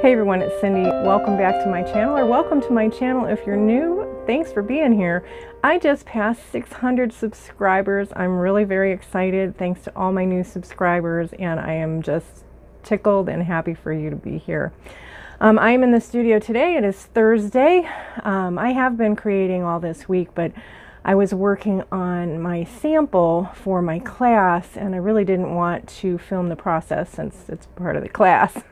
Hey everyone, it's Cindy. Welcome back to my channel, or welcome to my channel if you're new. Thanks for being here. I just passed 600 subscribers. I'm really very excited. Thanks to all my new subscribers, and I am just tickled and happy for you to be here. I am in the studio today. It is Thursday. I have been creating all this week, but I was working on my sample for my class, and I really didn't want to film the process since it's part of the class.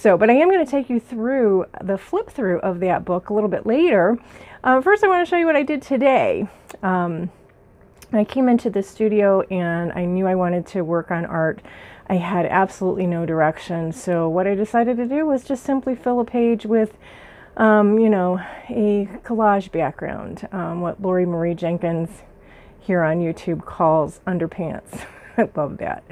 But I am going to take you through the flip through of that book a little bit later. First, I want to show you what I did today. I came into the studio and I knew I wanted to work on art. I had absolutely no direction. So what I decided to do was just simply fill a page with, you know, a collage background, what Lori Marie Jenkins here on YouTube calls underpants. I love that.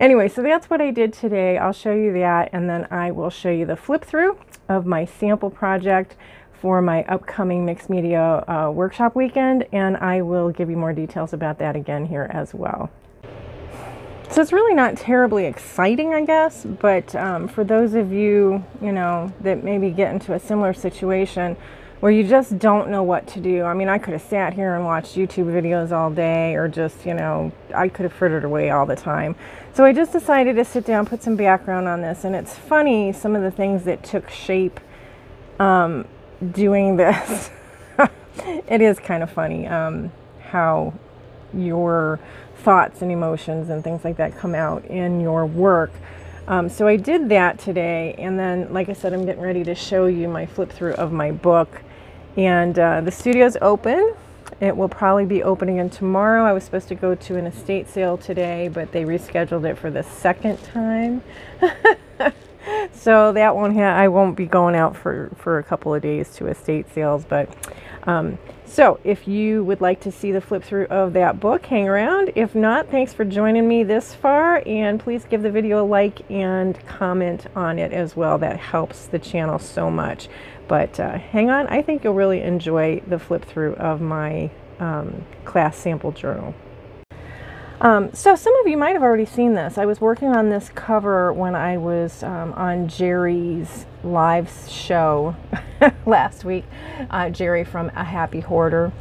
Anyway, so that's what I did today. I'll show you that, and then I will show you the flip through of my sample project for my upcoming mixed media workshop weekend, and I will give you more details about that again here as well. So it's really not terribly exciting, I guess, but for those of you, you know, that maybe get into a similar situation where you just don't know what to do. I mean, I could have sat here and watched YouTube videos all day, or just, you know, I could have frittered away all the time. So I just decided to sit down, put some background on this, and it's funny, some of the things that took shape doing this. It is kind of funny how your thoughts and emotions and things like that come out in your work. So I did that today, and then, like I said, I'm getting ready to show you my flip through of my book. And the studio's open. It will probably be opening again tomorrow. I was supposed to go to an estate sale today, but they rescheduled it for the second time. So that won't I won't be going out for a couple of days to estate sales. But so if you would like to see the flip through of that book, hang around. If not, thanks for joining me this far, and please give the video a like and comment on it as well. That helps the channel so much. But hang on, I think you'll really enjoy the flip through of my class sample journal. So some of you might have already seen this. I was working on this cover when I was on Jerry's live show last week, Jerry from A Happy Hoarder.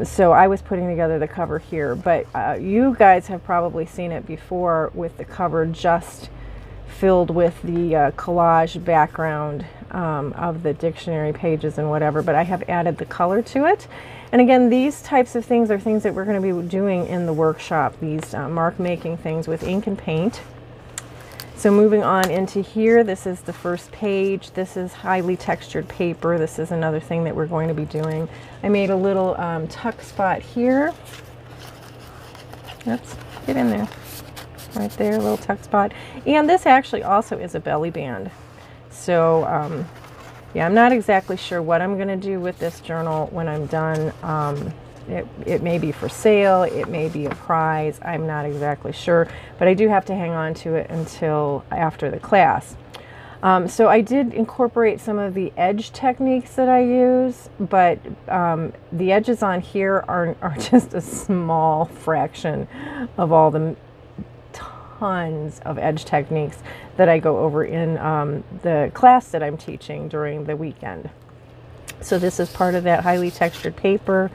So I was putting together the cover here, but you guys have probably seen it before with the cover just filled with the collage background of the dictionary pages and whatever, but I have added the color to it. And again, these types of things are things that we're going to be doing in the workshop, these mark making things with ink and paint. So moving on into here, this is the first page. This is highly textured paper. This is another thing that we're going to be doing. I made a little tuck spot here. Oops, get in there. Right there, a little tuck spot. And this actually also is a belly band. So yeah, I'm not exactly sure what I'm going to do with this journal when I'm done. It may be for sale, it may be a prize, I'm not exactly sure, but I do have to hang on to it until after the class. So I did incorporate some of the edge techniques that I use, but the edges on here are just a small fraction of all the tons of edge techniques that I go over in the class that I'm teaching during the weekend. So this is part of that highly textured paper.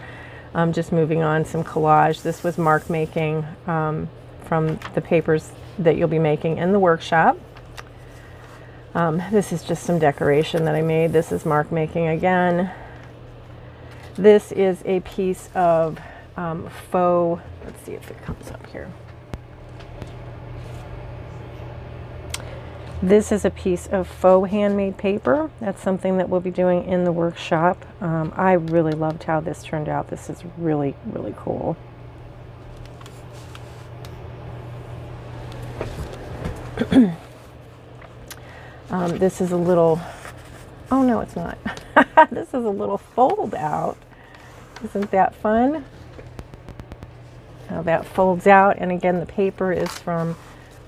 Just moving on, some collage. This was mark making from the papers that you'll be making in the workshop. This is just some decoration that I made. This is mark making again. This is a piece of faux, let's see if it comes up here. This is a piece of faux handmade paper. That's something that we'll be doing in the workshop. I really loved how this turned out. This is really, really cool. This is a little, oh no, it's not. This is a little fold out. Isn't that fun? How that folds out, and again, the paper is from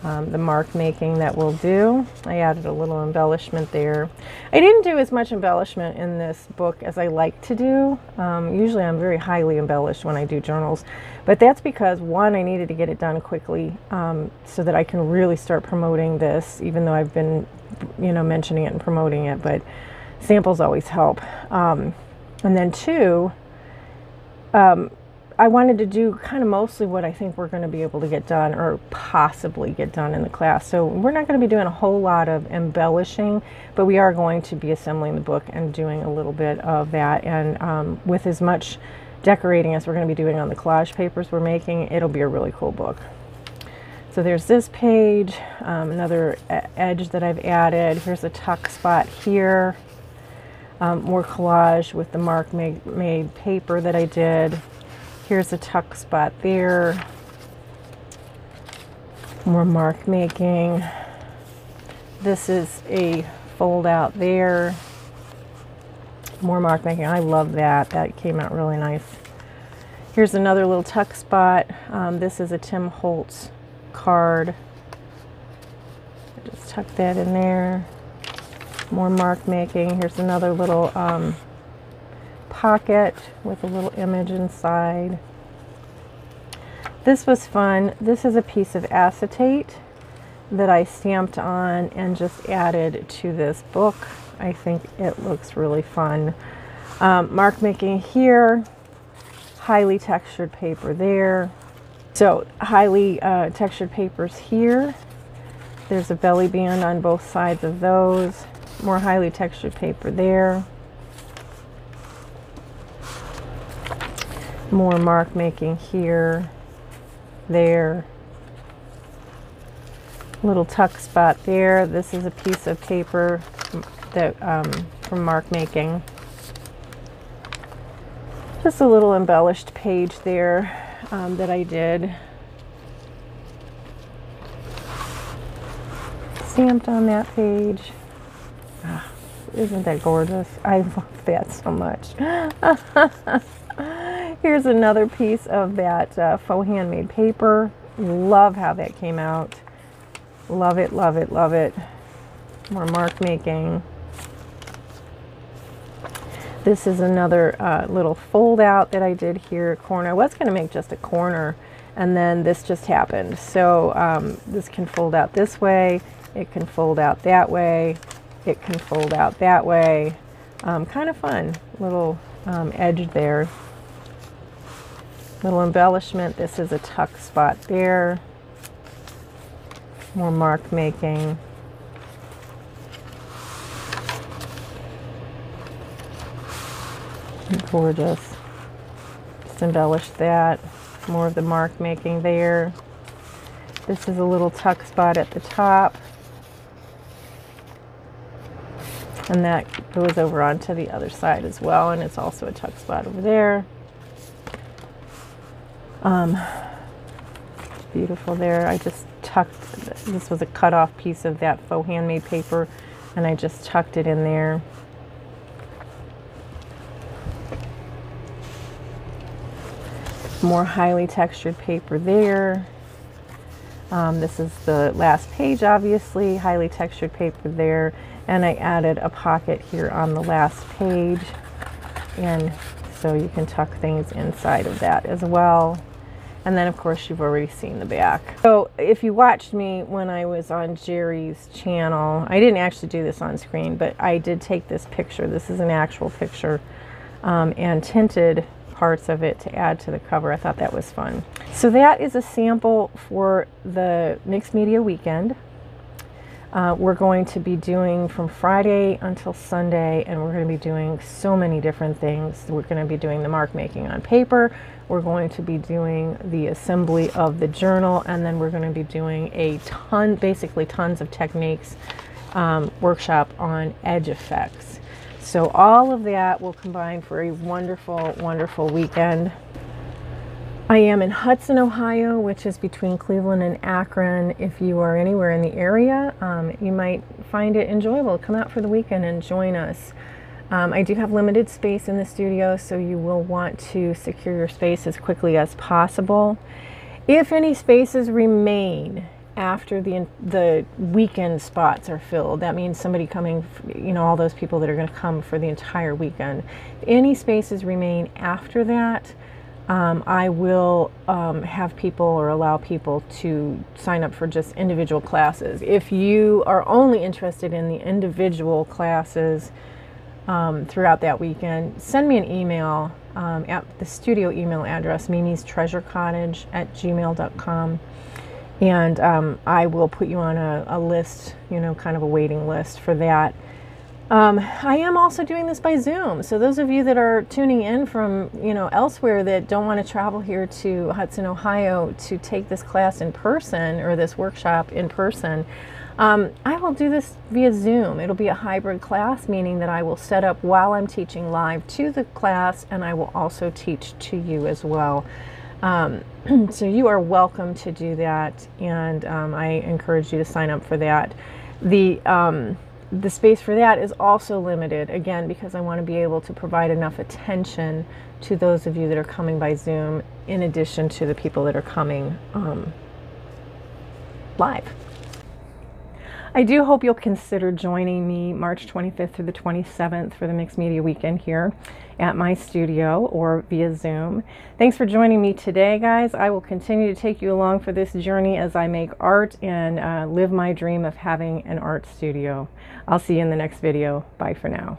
the mark making that we'll do. I added a little embellishment there. I didn't do as much embellishment in this book as I like to do. Usually I'm very highly embellished when I do journals, but that's because, one, I needed to get it done quickly so that I can really start promoting this, even though I've been you know, mentioning it and promoting it, but samples always help. And then two, I wanted to do kind of mostly what I think we're going to be able to get done or possibly get done in the class. So we're not going to be doing a whole lot of embellishing, but we are going to be assembling the book and doing a little bit of that. And with as much decorating as we're going to be doing on the collage papers we're making, it'll be a really cool book. So there's this page, another edge that I've added. Here's a tuck spot here. More collage with the mark made paper that I did. Here's a tuck spot there. More mark making. This is a fold out there. More mark making. I love that. That came out really nice. Here's another little tuck spot. This is a Tim Holtz card. I just tuck that in there. More mark making. Here's another little pocket with a little image inside. This was fun. This is a piece of acetate that I stamped on and just added to this book. I think it looks really fun. Mark making here, highly textured paper there. So highly textured papers here. There's a belly band on both sides of those. More highly textured paper there. More mark making here, there. Little tuck spot there. This is a piece of paper that from mark making. Just a little embellished page there that I did. Stamped on that page. Ah, isn't that gorgeous? I love that so much. Here's another piece of that faux handmade paper. Love how that came out. Love it, love it, love it. More mark making. This is another little fold out that I did here, corner. I was going to make just a corner, and then this just happened. So this can fold out this way. It can fold out that way. It can fold out that way. Kind of fun. Little edge there. Little embellishment. This is a tuck spot there. More mark making. Gorgeous. Just embellished that. More of the mark making there. This is a little tuck spot at the top. And that goes over onto the other side as well, and it's also a tuck spot over there. Beautiful there. I just tucked, this was a cut off piece of that faux handmade paper, and I just tucked it in there. More highly textured paper there. This is the last page, obviously, highly textured paper there, and I added a pocket here on the last page, and so you can tuck things inside of that as well. And then of course you've already seen the back. So if you watched me when I was on Jerry's channel, I didn't actually do this on screen, but I did take this picture. This is an actual picture, and tinted parts of it to add to the cover. I thought that was fun. So that is a sample for the mixed media weekend. We're going to be doing from Friday until Sunday, and we're going to be doing so many different things. We're going to be doing the mark making on paper. We're going to be doing the assembly of the journal, and then we're going to be doing a ton, basically tons of techniques workshop on edge effects. So all of that will combine for a wonderful, wonderful weekend. I am in Hudson, Ohio, which is between Cleveland and Akron. If you are anywhere in the area, you might find it enjoyable. Come out for the weekend and join us. I do have limited space in the studio, so you will want to secure your space as quickly as possible. If any spaces remain after the weekend spots are filled, that means somebody coming, you know, all those people that are going to come for the entire weekend. If any spaces remain after that, I will have people or allow people to sign up for just individual classes. If you are only interested in the individual classes throughout that weekend, send me an email at the studio email address, mimistreasurecottage@gmail.com, and I will put you on a list, you know, kind of a waiting list for that. I am also doing this by Zoom. So those of you that are tuning in from, you know, elsewhere that don't want to travel here to Hudson, Ohio to take this class in person or this workshop in person, I will do this via Zoom. It'll be a hybrid class, meaning that I will set up while I'm teaching live to the class, and I will also teach to you as well. So you are welcome to do that, and I encourage you to sign up for that. The space for that is also limited, again, because I want to be able to provide enough attention to those of you that are coming by Zoom, in addition to the people that are coming live. I do hope you'll consider joining me March 25th through the 27th for the Mixed Media Weekend here at my studio or via Zoom. Thanks for joining me today, guys. I will continue to take you along for this journey as I make art and live my dream of having an art studio. I'll see you in the next video. Bye for now.